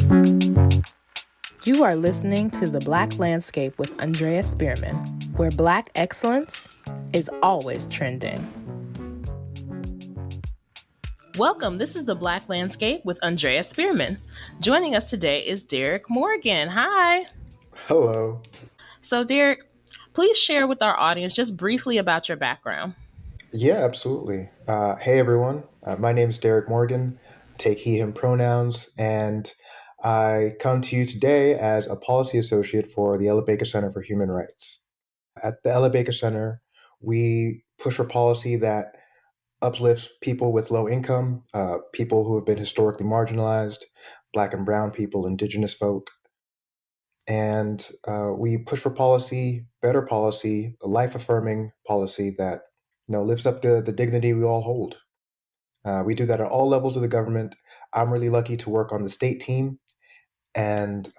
You are listening to The Black Landscape with Andrea Spearman, where Black excellence is always trending. Welcome. This is The Black Landscape with Andrea Spearman. Joining us today is Derick Morgan. Hi. Hello. So, Derick, please share with our audience just briefly about your background. Yeah, absolutely. Hey, everyone. My name is Derick Morgan. I take he, him pronouns, and I come to you today as a policy associate for the Ella Baker Center for Human Rights. At the Ella Baker Center, we push for policy that uplifts people with low income, people who have been historically marginalized, Black and Brown people, Indigenous folk. And we push for policy, better policy, a life-affirming policy that lifts up the dignity we all hold. We do that at all levels of the government. I'm really lucky to work on the state team, and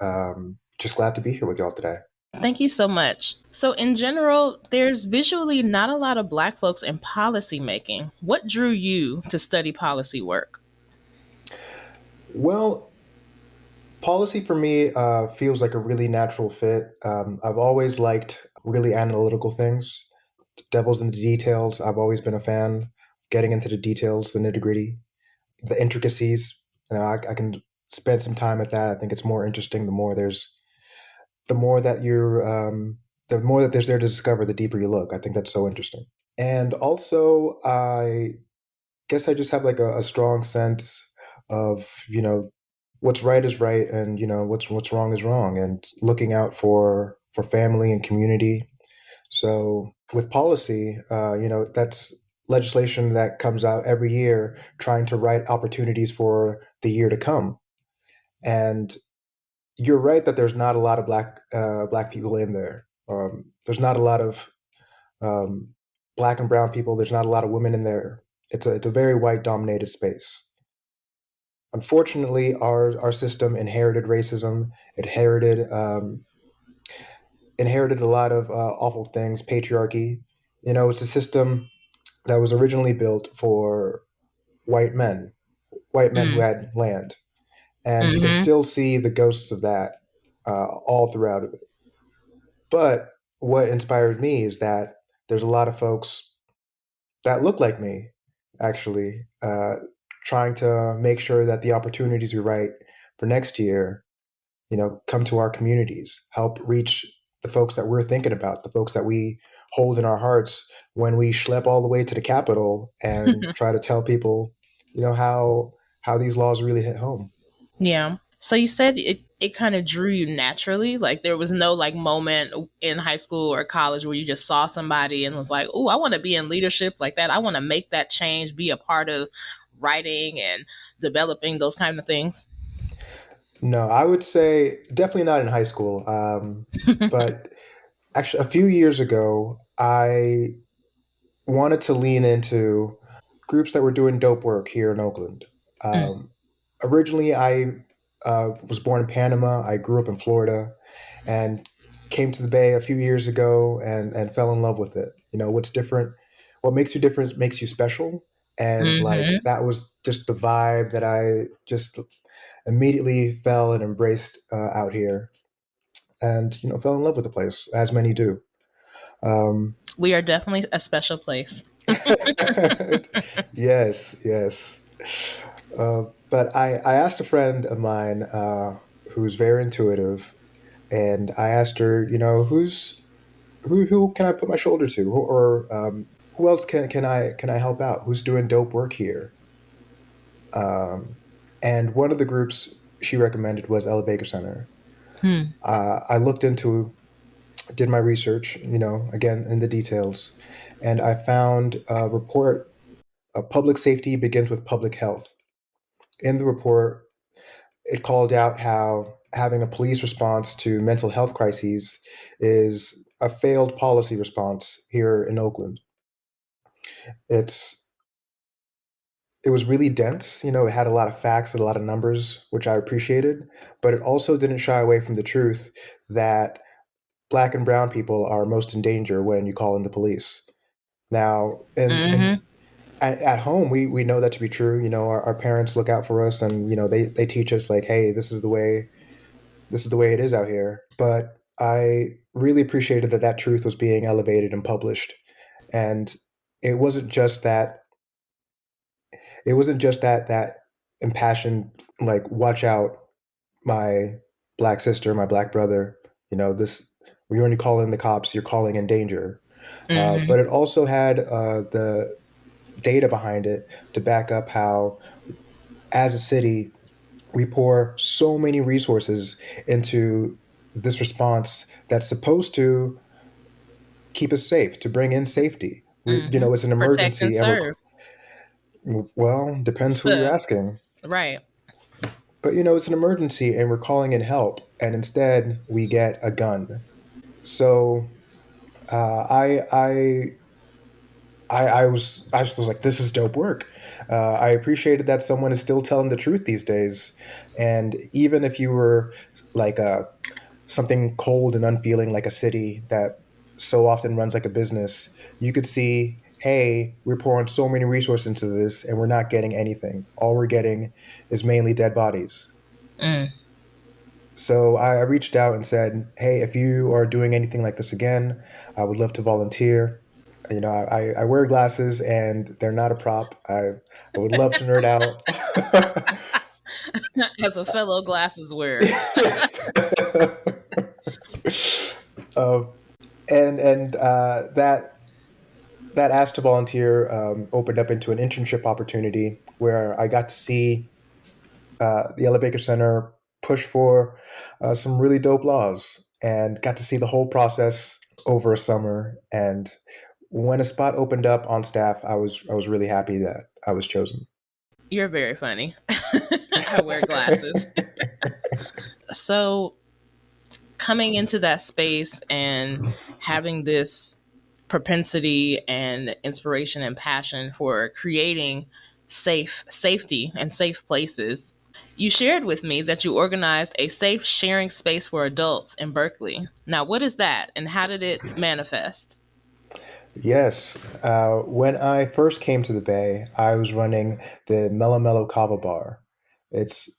just glad to be here with y'all today. Thank you so much. So in general, there's visually not a lot of Black folks in policy making. What drew you to study policy work? Well, policy for me feels like a really natural fit. I've always liked really analytical things. Devil's in the details. I've always been a fan of getting into the details, the nitty gritty, the intricacies. I can spend some time at that. I think it's more interesting the more that there's there to discover, the deeper you look. I think that's so interesting. And also, I guess I just have like a strong sense of, what's right is right, and what's wrong is wrong, and looking out for family and community. So with policy, that's legislation that comes out every year trying to write opportunities for the year to come. And you're right that there's not a lot of black people in there. There's not a lot of Black and Brown people. There's not a lot of women in there. It's a very white dominated space. Unfortunately, our system inherited racism. It inherited a lot of awful things, patriarchy. It's a system that was originally built for white men, who had land. And you can still see the ghosts of that all throughout it. But what inspired me is that there's a lot of folks that look like me, actually, trying to make sure that the opportunities we write for next year, come to our communities, help reach the folks that we're thinking about, the folks that we hold in our hearts when we schlep all the way to the Capitol and try to tell people, how these laws really hit home. Yeah. So you said it kind of drew you naturally. Like there was no like moment in high school or college where you just saw somebody and was like, oh, I want to be in leadership like that. I want to make that change, be a part of writing and developing those kind of things. No, I would say definitely not in high school. But actually, a few years ago, I wanted to lean into groups that were doing dope work here in Oakland. Originally, I was born in Panama. I grew up in Florida and came to the Bay a few years ago and fell in love with it. What's different, what makes you different makes you special. And like that was just the vibe that I just immediately fell and embraced out here, and fell in love with the place, as many do. We are definitely a special place. Yes, yes. But I asked a friend of mine who's very intuitive, and I asked her, who can I put my shoulder to, or who else can I help out? Who's doing dope work here? And one of the groups she recommended was Ella Baker Center. I looked into, did my research, again in the details, and I found a report. Public safety begins with public health. In the report, it called out how having a police response to mental health crises is a failed policy response here in Oakland. It's it was really dense. It had a lot of facts and a lot of numbers, which I appreciated, but it also didn't shy away from the truth that Black and Brown people are most in danger when you call in the police. Now, at home we know that to be true. You know, our parents look out for us, and you know they teach us like, hey, this is the way it is out here. But I really appreciated that that truth was being elevated and published, and it wasn't just that it wasn't just that impassioned, like, watch out, my black sister, my black brother, you know, this, when you're only calling the cops, you're calling in danger. Hmm. But it also had the data behind it to back up how, as a city, we pour so many resources into this response that's supposed to keep us safe, to bring in safety. You Hmm. know, it's an Protect and emergency, and serve. well, depends who you're So, asking. right. But you know, it's an emergency, and we're calling in help, and instead we get a gun. So uh, I, I I just was like, this is dope work. I appreciated that someone is still telling the truth these days, and even if you were like something cold and unfeeling, like a city that so often runs like a business, you could see, hey, we're pouring so many resources into this, and we're not getting anything. All we're getting is mainly dead bodies. Mm. So I reached out and said, "Hey, if you are doing anything like this again, I would love to volunteer. You know, I wear glasses and they're not a prop. I would love to nerd out." As a fellow glasses wearer. Yes. uh, and that ask to volunteer opened up into an internship opportunity where I got to see the Ella Baker Center push for some really dope laws, and got to see the whole process over a summer. And when a spot opened up on staff, I was really happy that I was chosen. You're very funny. I wear glasses. So, coming into that space and having this propensity and inspiration and passion for creating safety and safe places, you shared with me that you organized a safe sharing space for adults in Berkeley. Now, what is that and how did it manifest? Yes, when I first came to the Bay, I was running the Mellow Mellow Kava Bar. It's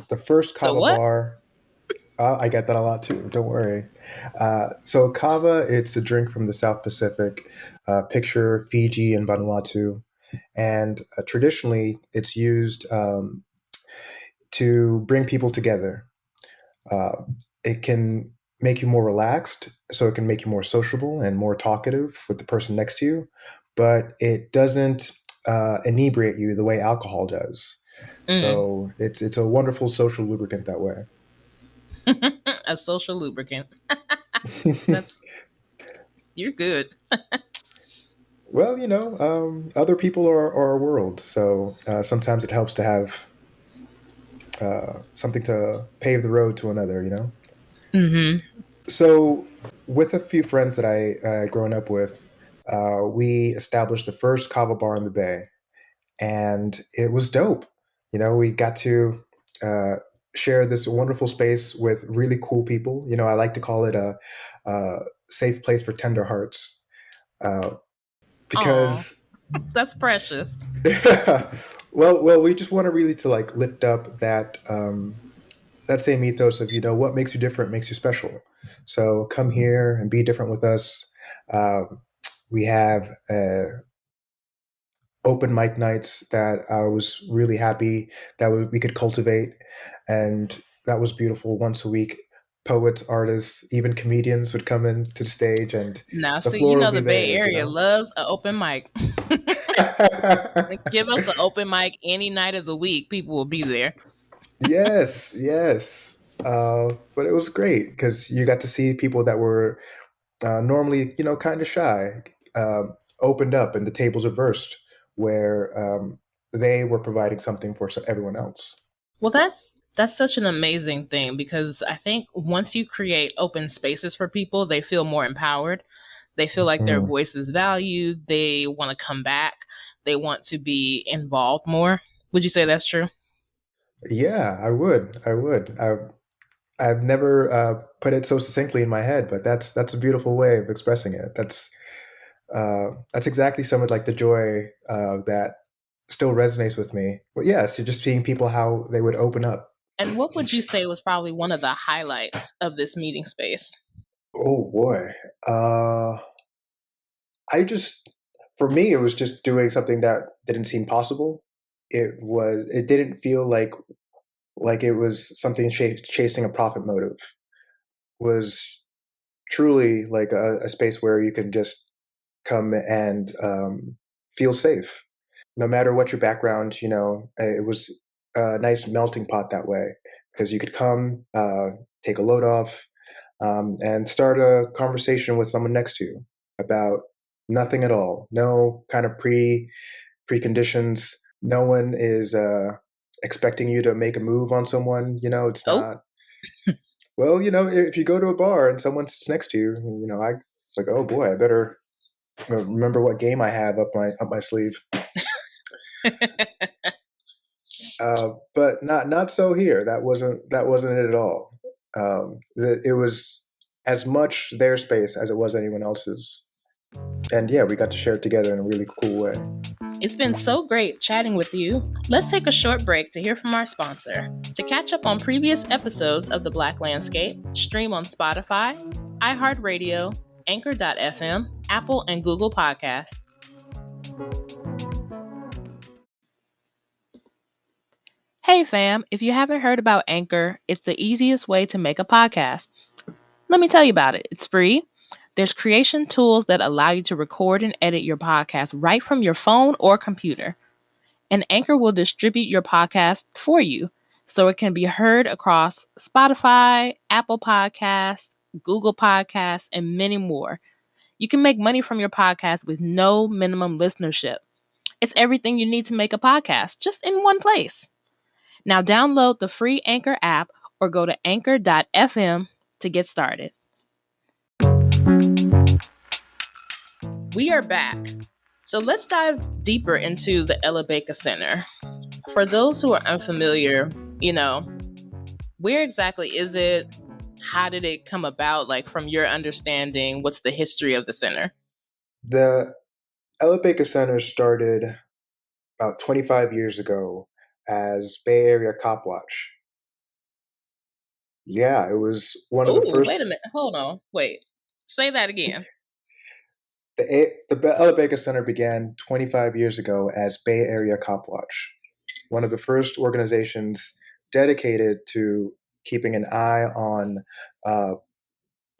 the first The kava what? bar. I get that a lot too. Don't worry. So kava, it's a drink from the South Pacific. Picture Fiji and Vanuatu, and traditionally it's used to bring people together. Uh, it can make you more relaxed, so it can make you more sociable and more talkative with the person next to you, but it doesn't inebriate you the way alcohol does. Mm, So it's a wonderful social lubricant that way. a social lubricant. That's you're good. Well, you know, other people are our world, so sometimes it helps to have something to pave the road to another. You know. Hmm. So, with a few friends that I had grown up with, we established the first kava bar in the Bay, and it was dope. You know, we got to uh, share this wonderful space with really cool people. You know, I like to call it a safe place for tender hearts, uh, Aw, because that's precious. well, we just want to really to like lift up that same ethos of, you know, what makes you different makes you special. So come here and be different with us. Um, we have open mic nights that I was really happy that we could cultivate, and that was beautiful. Once a week, poets, artists, even comedians would come into the stage, and Now, the see, you floor would know be the Bay theirs. You Area know. loves an open mic. Give us an open mic any night of the week. People will be there. Yes, yes. But it was great because you got to see people that were normally, you know, kind of shy, opened up, and the tables reversed, where they were providing something for everyone else. Well, that's such an amazing thing because I think once you create open spaces for people, they feel more empowered. They feel like their Mm. voice is valued. They want to come back. They want to be involved more. Would you say that's true? Yeah, I would. I would. I've never put it so succinctly in my head, but that's a beautiful way of expressing it. That's That's exactly some of like the joy that still resonates with me. But yes, just seeing people how they would open up. And what would you say was probably one of the highlights of this meeting space? Oh boy. Uh, I just, for me, it was just doing something that didn't seem possible. It didn't feel like it was something chasing a profit motive. It was truly like a space where you can just come and feel safe, no matter what your background. It was a nice melting pot that way because you could come, take a load off, and start a conversation with someone next to you about nothing at all. No kind of preconditions. No one is expecting you to make a move on someone. It's Oh, not. Well, if you go to a bar and someone sits next to you, it's like, oh boy, I better remember what game I have up my sleeve. But not so here. That wasn't it at all. It was as much their space as it was anyone else's, and yeah, we got to share it together in a really cool way. it's been so great chatting with you. Let's take a short break to hear from our sponsor. To catch up on previous episodes of The Black Landscape, stream on Spotify, iHeartRadio, Anchor.fm, Apple, and Google Podcasts. Hey fam, if you haven't heard about Anchor, it's the easiest way to make a podcast. Let me tell you about it. It's free. There's creation tools that allow you to record and edit your podcast right from your phone or computer. And Anchor will distribute your podcast for you so it can be heard across Spotify, Apple Podcasts, Google Podcasts, and many more. You can make money from your podcast with no minimum listenership. It's everything you need to make a podcast, just in one place. Now download the free Anchor app or go to anchor.fm to get started. We are back. So let's dive deeper into the Ella Baker Center. For those who are unfamiliar, where exactly is it? How did it come about? Like, from your understanding, what's the history of the center? The Ella Baker Center started about 25 years ago as Bay Area Cop Watch. Yeah, it was one of the Oh, first. wait a minute. Hold on. Wait. Say that again. The Ella Baker Center began 25 years ago as Bay Area Cop Watch, one of the first organizations dedicated to keeping an eye on uh,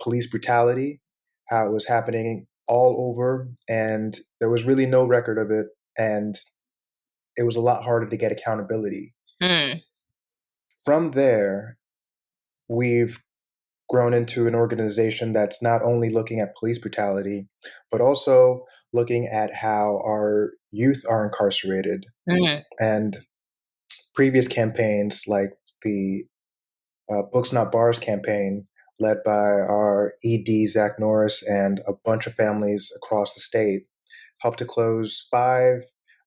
police brutality, how it was happening all over, and there was really no record of it, and it was a lot harder to get accountability. Hmm. From there, we've grown into an organization that's not only looking at police brutality, but also looking at how our youth are incarcerated. Hmm. And previous campaigns, like the Books Not Bars campaign, led by our ED, Zach Norris, and a bunch of families across the state, helped to close 5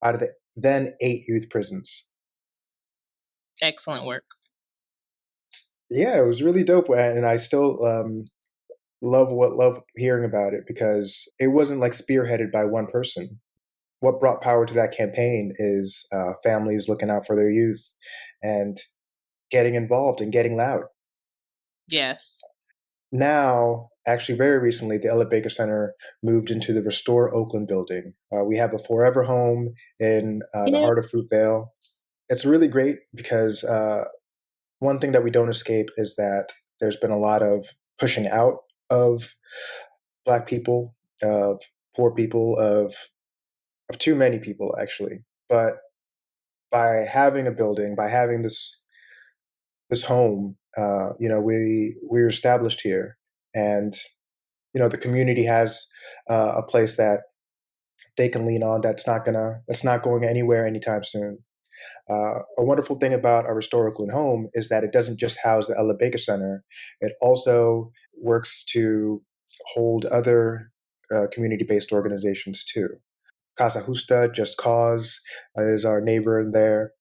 out of the then 8 youth prisons. Excellent work. Yeah, it was really dope, and I still love hearing about it because it wasn't like spearheaded by one person. What brought power to that campaign is families looking out for their youth and getting involved and getting loud. Yes. Now, actually, very recently, the Ella Baker Center moved into the Restore Oakland building. We have a forever home in the Yeah. heart of Fruitvale. It's really great because one thing that we don't escape is that there's been a lot of pushing out of Black people, of poor people, of too many people, actually. But by having a building, by having this home, we're established here, and the community has a place that they can lean on. That's not going anywhere anytime soon. A wonderful thing about our Restore Oakland home is that it doesn't just house the Ella Baker Center; it also works to hold other community-based organizations too. Casa Justa, Just Cause is our neighbor in there.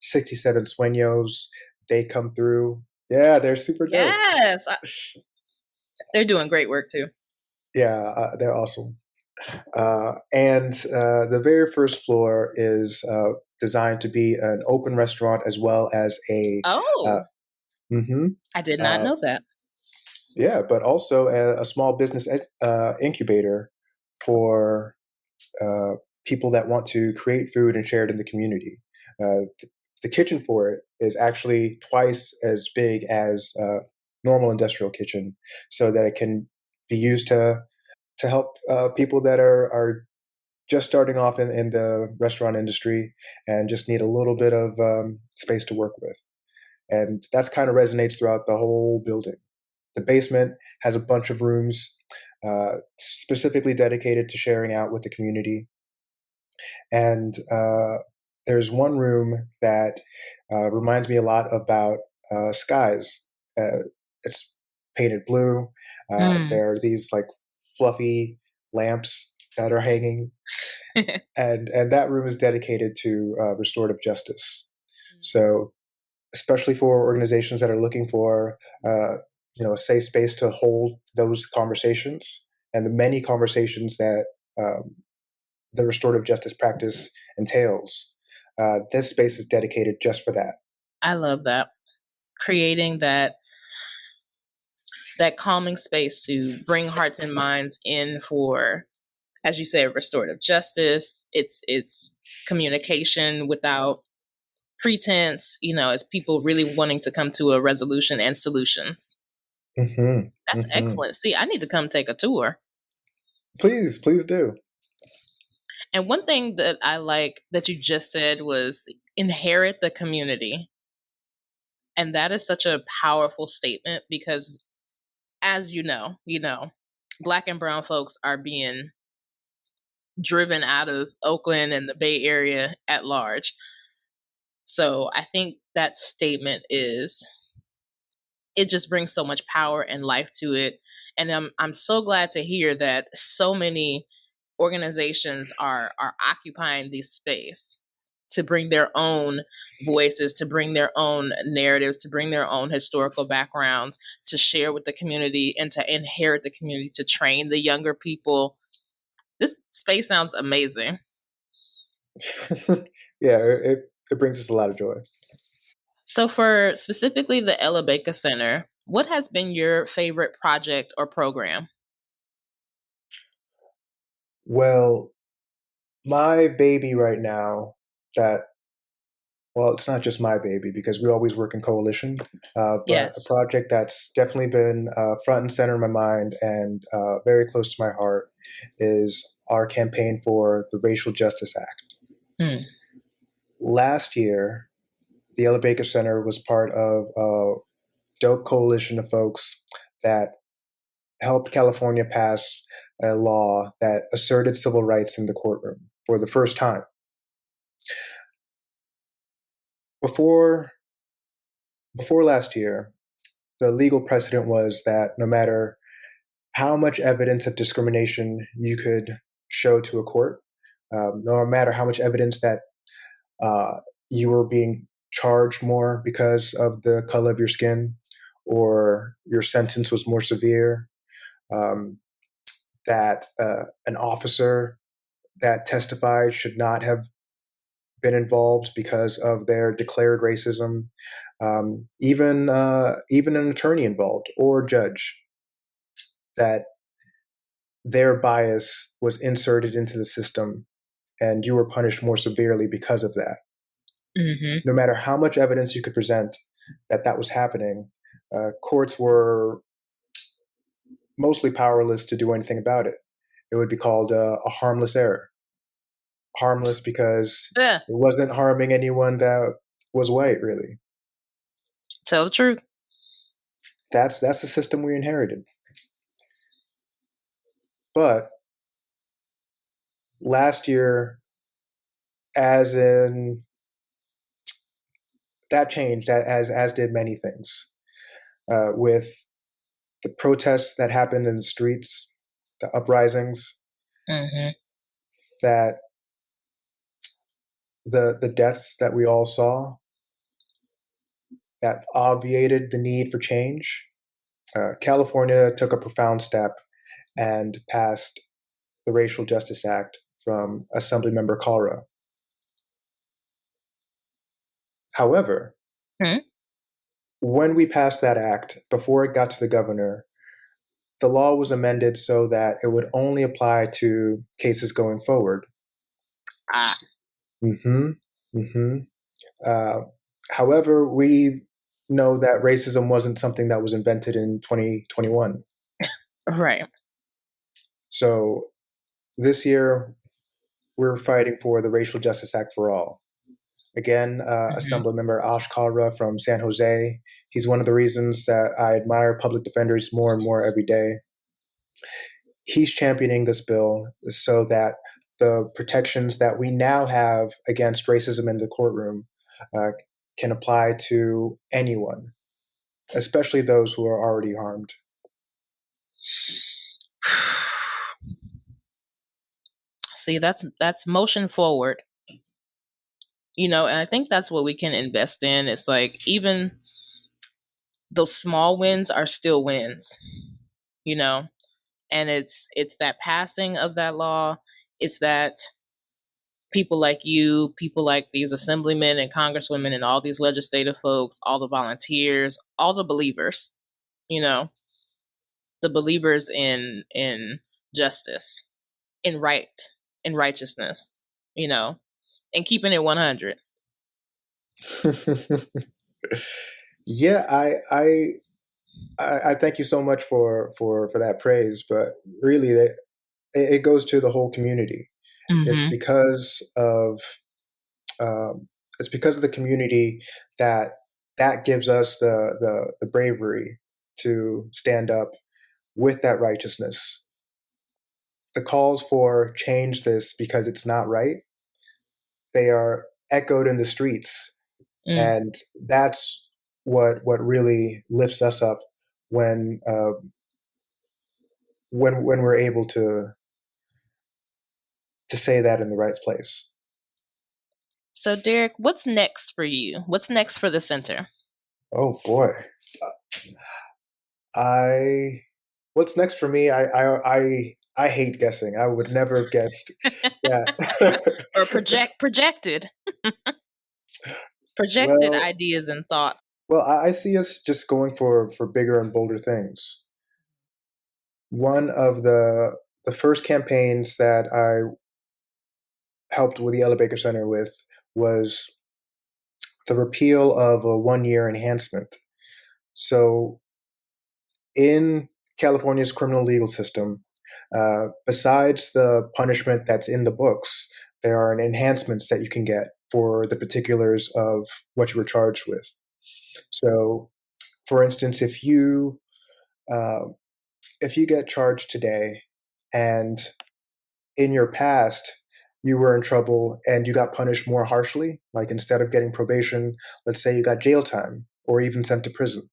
67 Sueños, they come through. Yeah, they're super dope. Yes. They're doing great work too. Yeah, they're awesome. And the very first floor is designed to be an open restaurant as well as a uh, Oh, mhm, I did not uh, know that. yeah, but also a small business incubator for uh, people that want to create food and share it in the community. The kitchen for it is actually twice as big as normal industrial kitchen, so that it can be used to help people that are just starting off in the restaurant industry and just need a little bit of space to work with. And that's kind of resonates throughout the whole building. The basement has a bunch of rooms specifically dedicated to sharing out with the community. And there's one room that reminds me a lot about skies. It's painted blue. Mm. There are these like fluffy lamps that are hanging, and that room is dedicated to restorative justice. So, especially for organizations that are looking for a safe space to hold those conversations and the many conversations that the restorative justice practice entails. This space is dedicated just for that. I love that. Creating that calming space to bring hearts and minds in for, as you said, restorative justice. It's communication without pretense, as people really wanting to come to a resolution and solutions. Hmm. That's Hmm. excellent. See, I need to come take a tour. Please, please do. And one thing that I like that you just said was inherit the community. And that is such a powerful statement because, as Black and brown folks are being driven out of Oakland and the Bay Area at large. So I think that statement is, it just brings so much power and life to it. And I'm so glad to hear that so many organizations are occupying this space to bring their own voices, to bring their own narratives, to bring their own historical backgrounds, to share with the community and to inherit the community, to train the younger people. This space sounds amazing. Yeah, it brings us a lot of joy. So, for specifically the Ella Baker Center, what has been your favorite project or program? Well, my baby right now, that well, it's not just my baby because we always work in coalition, but a Yes. project that's definitely been front and center in my mind and very close to my heart is our campaign for the Racial Justice Act. Hmm. Last year, the Ella Baker Center was part of a dope coalition of folks that helped California pass a law that asserted civil rights in the courtroom for the first time. Before before last year, the legal precedent was that no matter how much evidence of discrimination you could show to a court, no matter how much evidence that uh, you were being charged more because of the color of your skin or your sentence was more severe, um, that an officer that testified should not have been involved because of their declared racism, even an attorney involved or judge, that their bias was inserted into the system and you were punished more severely because of that. Hmm. No matter how much evidence you could present that that was happening, courts were mostly powerless to do anything about it. It would be called a harmless error. Harmless because Yeah. it wasn't harming anyone that was white, really. Tell the truth. That's the system we inherited. But last year, as in that changed, as did many things, with the protests that happened in the streets, the uprisings, Hmm. that the deaths that we all saw, that obviated the need for change. California took a profound step and passed the Racial Justice Act from Assemblymember Kalra. However, Hmm? when we passed that act, before it got to the governor, the law was amended so that it would only apply to cases going forward. Ah, Mm-hmm. Mm-hmm. Uh, However, we know that racism wasn't something that was invented in 2021. right. So this year, we're fighting for the Racial Justice Act for all. Again, Hmm. Assemblymember Ash Kalra from San Jose. He's one of the reasons that I admire public defenders more and more every day. He's championing this bill so that the protections that we now have against racism in the courtroom uh, can apply to anyone, especially those who are already harmed. See, that's motion forward. And I think that's what we can invest in. It's like even those small wins are still wins, you know. And it's that passing of that law. It's that people like you, people like these assemblymen and congresswomen and all these legislative folks, all the volunteers, all the believers, you know, the believers in justice, in in righteousness, you know, and keeping it 100. Yeah, I thank you so much for that praise, but really, it goes to the whole community. It's Mm-hmm. because of um, it's because of the community that gives us the bravery to stand up with that righteousness. The calls for change this because it's not right, they are echoed in the streets, Mm. and that's what really lifts us up when when we're able to say that in the right place. So, Derick, what's next for you? What's next for the center? Oh boy, I what's next for me? I hate guessing. I would never have guessed that. Or projected projected well, ideas and thoughts. I see us just going for bigger and bolder things. One of the first campaigns that I helped with the Ella Baker Center with was the repeal of a 1 year enhancement. So in California's criminal legal system, besides the punishment that's in the books, there are enhancements that you can get for the particulars of what you were charged with. So, for instance, uh, if you get charged today, and in your past you were in trouble and you got punished more harshly, like instead of getting probation, let's say you got jail time or even sent to prison,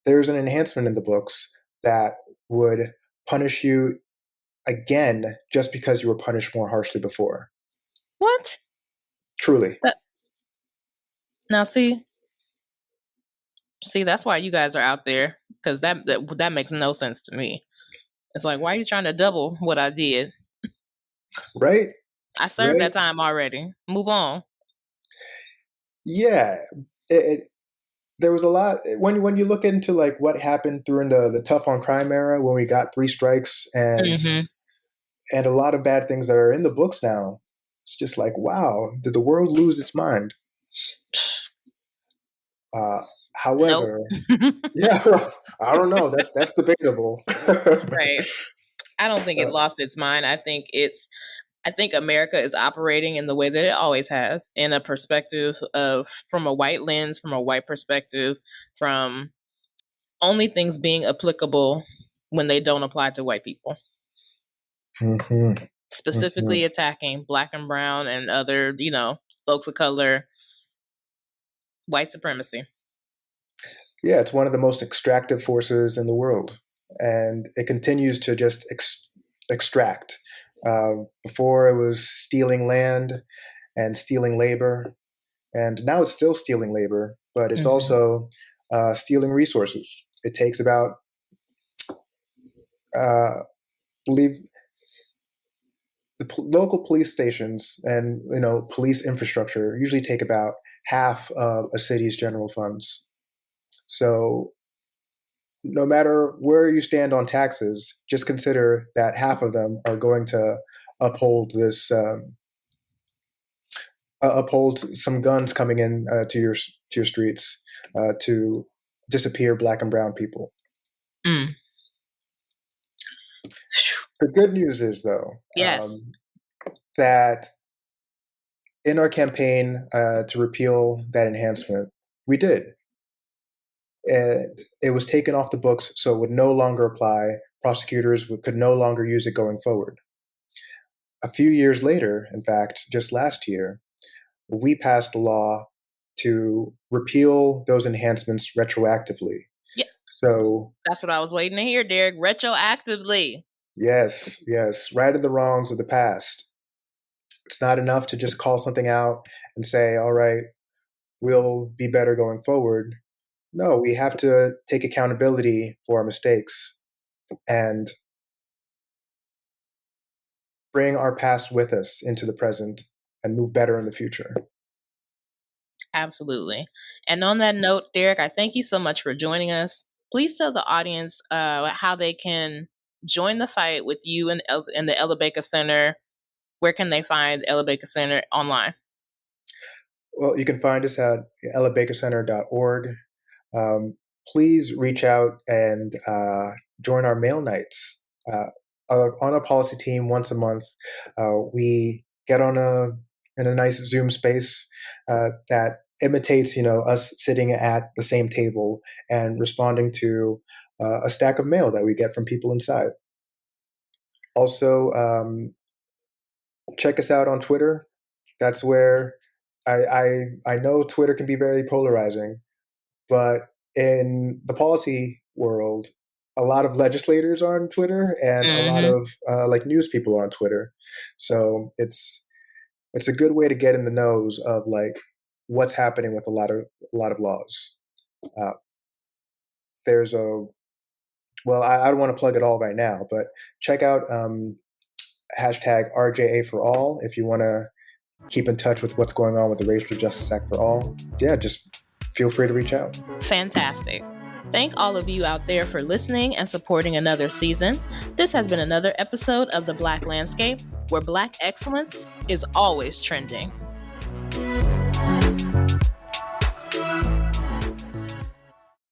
there's an enhancement in the books that would punish you again just because you were punished more harshly before. What? Truly. That now see that's why you guys are out there, because that makes no sense to me. It's like, why are you trying to double what I did? Right? I served Right? that time already. Move on. Yeah. It, there was a lot when you look into like what happened during the tough on crime era when we got three strikes Hmm. and a lot of bad things that are in the books now. It's just like, wow, did the world lose its mind? Uh, Nope. However, yeah, well, I don't know. That's debatable. Right. I don't think it uh, lost its mind. I think America is operating in the way that it always has, in a perspective of, from a white lens, from a white perspective, from only things being applicable when they don't apply to white people, mhm, mhm. specifically attacking black and brown and other, folks of color, white supremacy. Yeah, it's one of the most extractive forces in the world, and it continues to just extract. Before it was stealing land and stealing labor, and now it's still stealing labor, but it's Hmm. also stealing resources. It takes about, uh, believe local police stations and police infrastructure usually take about half of a city's general funds. So no matter where you stand on taxes, just consider that half of them are going to uphold this uphold some guns coming in to your streets to disappear Black and brown people. Mm. The good news is, though, yes, that in our campaign to repeal that enhancement, we did. And it was taken off the books, so it would no longer apply. Prosecutors could no longer use it going forward. A few years later, in fact, just last year, we passed a law to repeal those enhancements retroactively. Yeah. So that's what I was waiting to hear, Derick. Retroactively. Yes, righted the wrongs of the past. It's not enough to just call something out and say, all right, we'll be better going forward. No, we have to take accountability for our mistakes and bring our past with us into the present and move better in the future. Absolutely. And on that note, Derick, I thank you so much for joining us. Please tell the audience how they can join the fight with you and the Ella Baker Center. Where can they find Ella Baker Center online? Well, you can find us at ellabakercenter.org. Please reach out and join our mail nights. On a policy team once a month, we get in a nice Zoom space that imitates, us sitting at the same table and responding to a stack of mail that we get from people inside. Also, check us out on Twitter. That's where I know Twitter can be very polarizing, but in the policy world, a lot of legislators are on Twitter and a lot of news people are on Twitter. So it's a good way to get in the nose of what's happening with a lot of laws. There's I don't want to plug it all right now, but check out hashtag RJA for all if you want to keep in touch with what's going on with the Racial Justice Act for all. Yeah, just feel free to reach out. Fantastic. Thank all of you out there for listening and supporting another season. This has been another episode of The Black Landscape, where Black excellence is always trending.